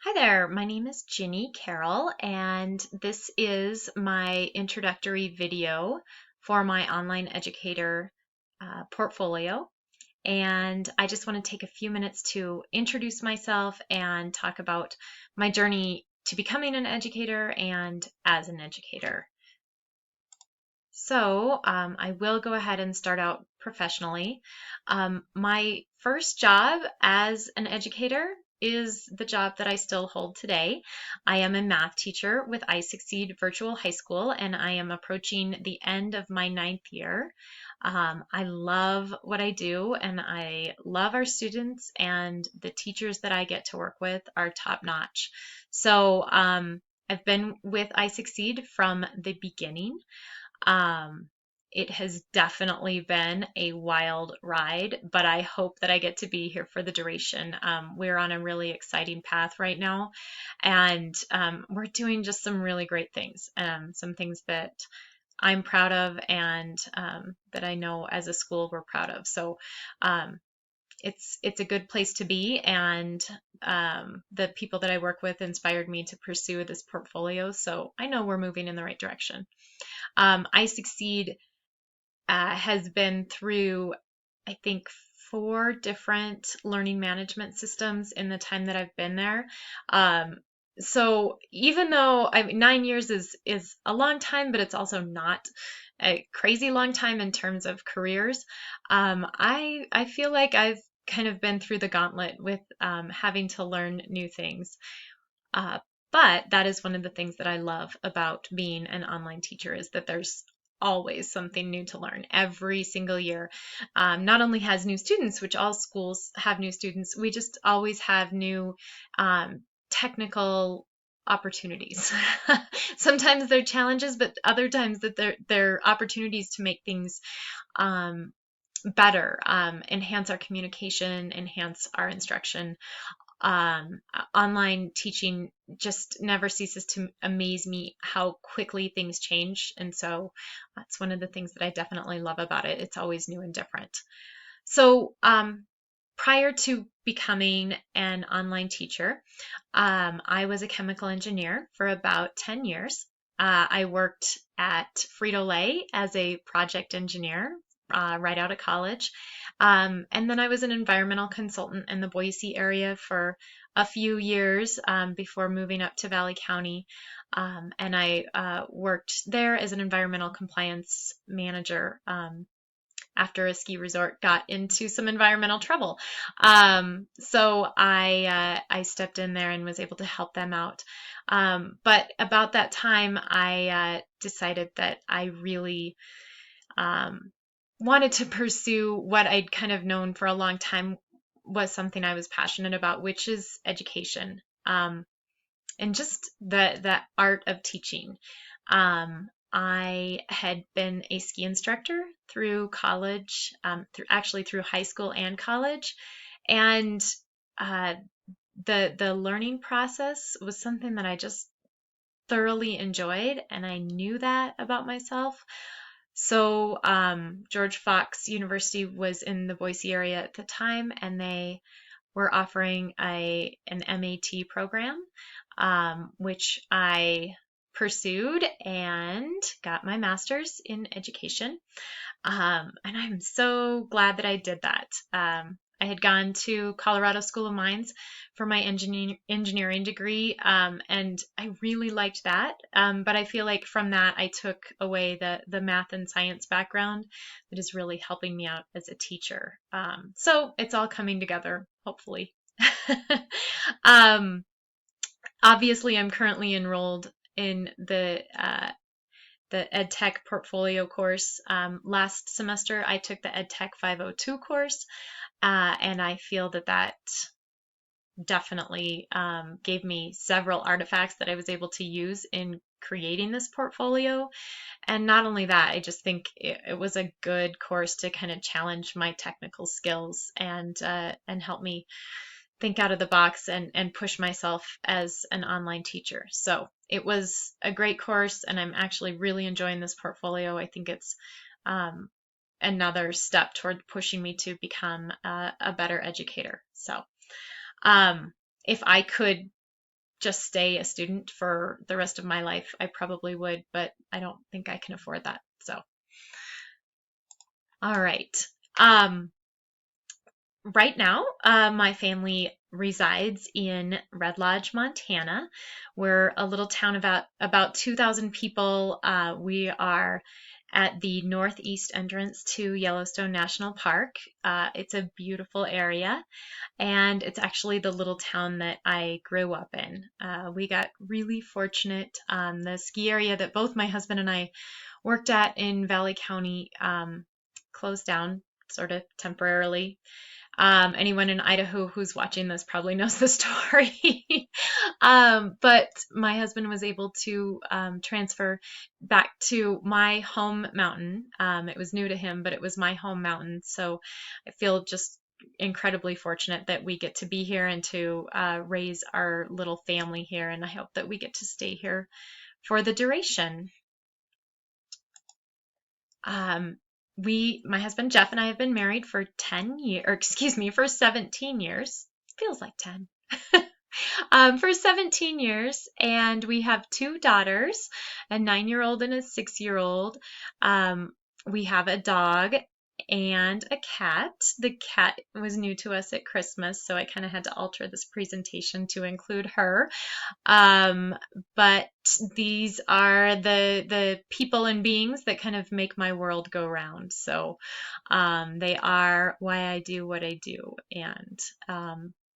Hi there, my name is Ginny Carroll, and this is my introductory video for my online educator portfolio. And I just want to take a few minutes to introduce myself and talk about my journey to becoming an educator and as an educator. So I will go ahead and start out professionally. My first job as an educator is the job that I still hold today. I am a math teacher with I Succeed Virtual High School, and I am approaching the end of my ninth year. I love what I do, and I love our students, and the teachers that I get to work with are top notch. So I've been with I Succeed from the beginning. Um, it has definitely been a wild ride, but I hope that I get to be here for the duration. We're on a really exciting path right now, and we're doing just some really great things, some things that I'm proud of and that I know as a school we're proud of. So it's a good place to be, and the people that I work with inspired me to pursue this portfolio. So I know we're moving in the right direction. I Succeed has been through, I think, 4 different learning management systems in the time that I've been there. So even though 9 years is a long time, but it's also not a crazy long time in terms of careers. I feel like I've kind of been through the gauntlet with having to learn new things. Uh, but that is one of the things that I love about being an online teacher is that there's always something new to learn every single year. Not only has new students, which all schools have new students, we just always have new technical opportunities. Sometimes they're challenges, but other times that they're opportunities to make things um, better, enhance our communication, enhance our instruction. Online teaching just never ceases to amaze me how quickly things change. And so that's one of the things that I definitely love about it. It's always new and different. So prior to becoming an online teacher, I was a chemical engineer for about 10 years. I worked at Frito-Lay as a project engineer right out of college. And then I was an environmental consultant in the Boise area for a few years before moving up to Valley County. And I worked there as an environmental compliance manager after a ski resort got into some environmental trouble. So I stepped in there and was able to help them out. But about that time, I decided that I really um, wanted to pursue what I'd kind of known for a long time was something I was passionate about, which is education, and just the art of teaching. I had been a ski instructor through college, through high school and college, and uh, the learning process was something that I just thoroughly enjoyed, and I knew that about myself. So George Fox University was in the Boise area at the time, and they were offering an MAT program, which I pursued and got my master's in education. And I'm so glad that I did that. I had gone to Colorado School of Mines for my engineering degree, and I really liked that. But I feel like from that, I took away the math and science background that is really helping me out as a teacher. So it's all coming together, hopefully. um, Obviously, I'm currently enrolled in the EdTech portfolio course. Last semester, I took the EdTech 502 course, and I feel that that definitely gave me several artifacts that I was able to use in creating this portfolio. And not only that, I just think it was a good course to kind of challenge my technical skills and help me think out of the box and push myself as an online teacher. So it was a great course, and I'm actually really enjoying this portfolio. I think it's another step toward pushing me to become a better educator. So if I could just stay a student for the rest of my life, I probably would, but I don't think I can afford that. So, all right. Um, right now, my family resides in Red Lodge, Montana. We're a little town about 2,000 people. We are at the northeast entrance to Yellowstone National Park. It's a beautiful area, and it's actually the little town that I grew up in. We got really fortunate. The ski area that both my husband and I worked at in Valley County closed down sort of temporarily. Anyone in Idaho who's watching this probably knows the story. But my husband was able to transfer back to my home mountain. It was new to him, but it was my home mountain. So I feel just incredibly fortunate that we get to be here and to raise our little family here. And I hope that we get to stay here for the duration. My husband Jeff and I have been married for 10 years, or excuse me, for 17 years. Feels like 10. For 17 years, and we have two daughters, a 9-year-old and a 6-year-old. We have a dog and a cat. The cat was new to us at Christmas, so I kind of had to alter this presentation to include her. But these are the people and beings that kind of make my world go round. So they are why I do what I do. And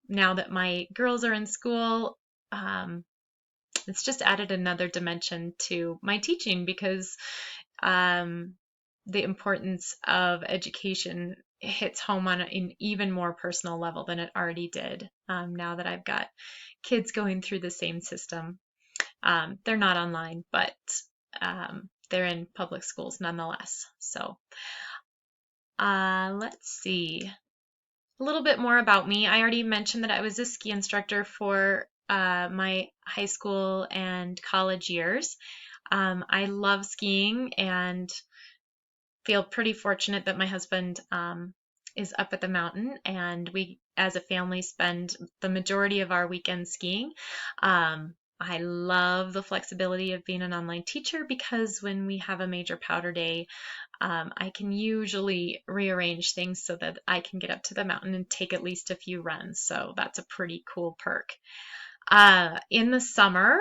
now that my girls are in school, it's just added another dimension to my teaching because the importance of education hits home on an even more personal level than it already did. Now that I've got kids going through the same system. They're not online, but they're in public schools nonetheless. So let's see. A little bit more about me. I already mentioned that I was a ski instructor for my high school and college years. I love skiing and feel pretty fortunate that my husband is up at the mountain, and we as a family spend the majority of our weekends skiing. I love the flexibility of being an online teacher because when we have a major powder day, I can usually rearrange things so that I can get up to the mountain and take at least a few runs. So that's a pretty cool perk. In the summer,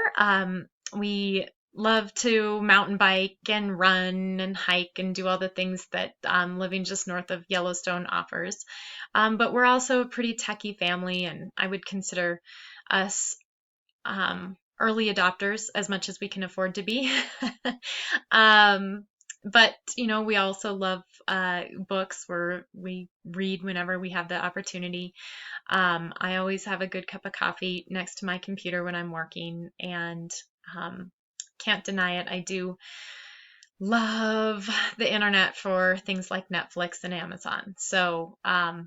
we love to mountain bike and run and hike and do all the things that living just north of Yellowstone offers. But we're also a pretty techie family, and I would consider us early adopters as much as we can afford to be. But we also love books where we read whenever we have the opportunity. I always have a good cup of coffee next to my computer when I'm working, and can't deny it. I do love the internet for things like Netflix and Amazon. So, all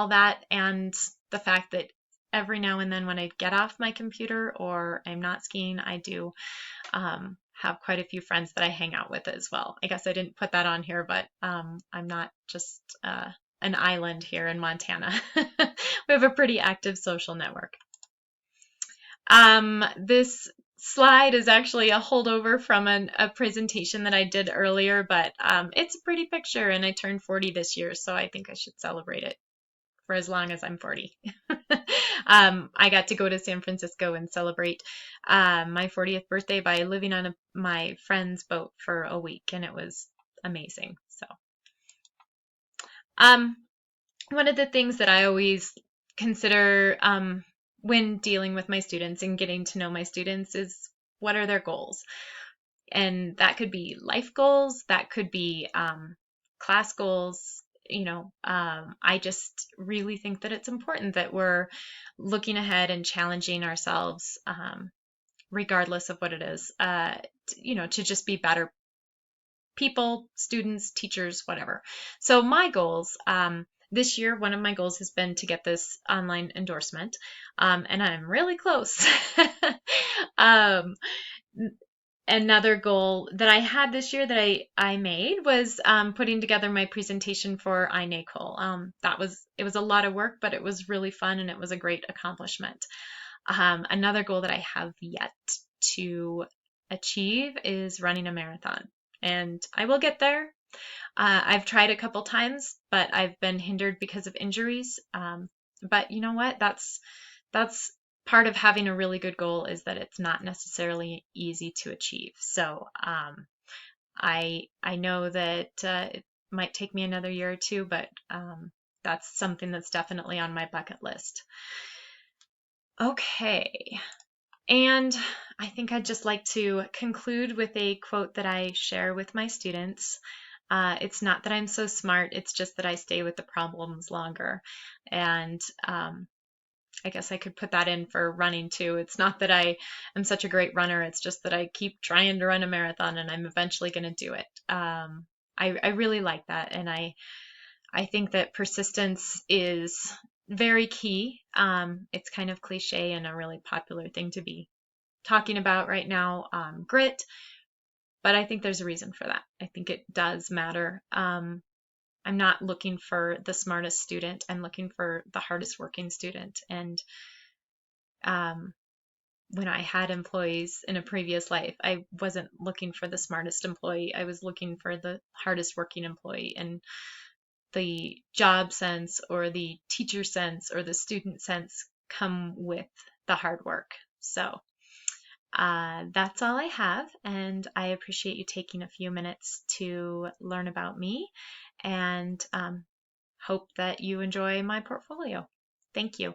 that, and the fact that every now and then when I get off my computer or I'm not skiing, I do have quite a few friends that I hang out with as well. I guess I didn't put that on here, but I'm not just an island here in Montana. We have a pretty active social network. This slide is actually a holdover from a presentation that I did earlier, but it's a pretty picture, and I turned 40 this year, so I think I should celebrate it for as long as I'm 40. I got to go to San Francisco and celebrate my 40th birthday by living on my friend's boat for a week, and it was amazing. So, one of the things that I always consider when dealing with my students and getting to know my students is what are their goals? And that could be life goals, that could be class goals. I just really think that it's important that we're looking ahead and challenging ourselves, regardless of what it is, to just be better people, students, teachers, whatever. So my goals, this year, one of my goals has been to get this online endorsement, and I'm really close. Another goal that I had this year that I made was putting together my presentation for iNACOL. It was a lot of work, but it was really fun and it was a great accomplishment. Another goal that I have yet to achieve is running a marathon, and I will get there. I've tried a couple times, but I've been hindered because of injuries. But you know what? That's part of having a really good goal, is that it's not necessarily easy to achieve. So I know that it might take me another year or two, but that's something that's definitely on my bucket list. Okay. And I think I'd just like to conclude with a quote that I share with my students. It's not that I'm so smart, it's just that I stay with the problems longer. And I guess I could put that in for running too. It's not that I am such a great runner, it's just that I keep trying to run a marathon and I'm eventually going to do it. I really like that. And I think that persistence is very key. It's kind of cliche and a really popular thing to be talking about right now, grit, but I think there's a reason for that. I think it does matter. I'm not looking for the smartest student. I'm looking for the hardest working student. And when I had employees in a previous life, I wasn't looking for the smartest employee. I was looking for the hardest working employee. And the job sense or the teacher sense or the student sense come with the hard work. So that's all I have, and I appreciate you taking a few minutes to learn about me, and hope that you enjoy my portfolio. Thank you.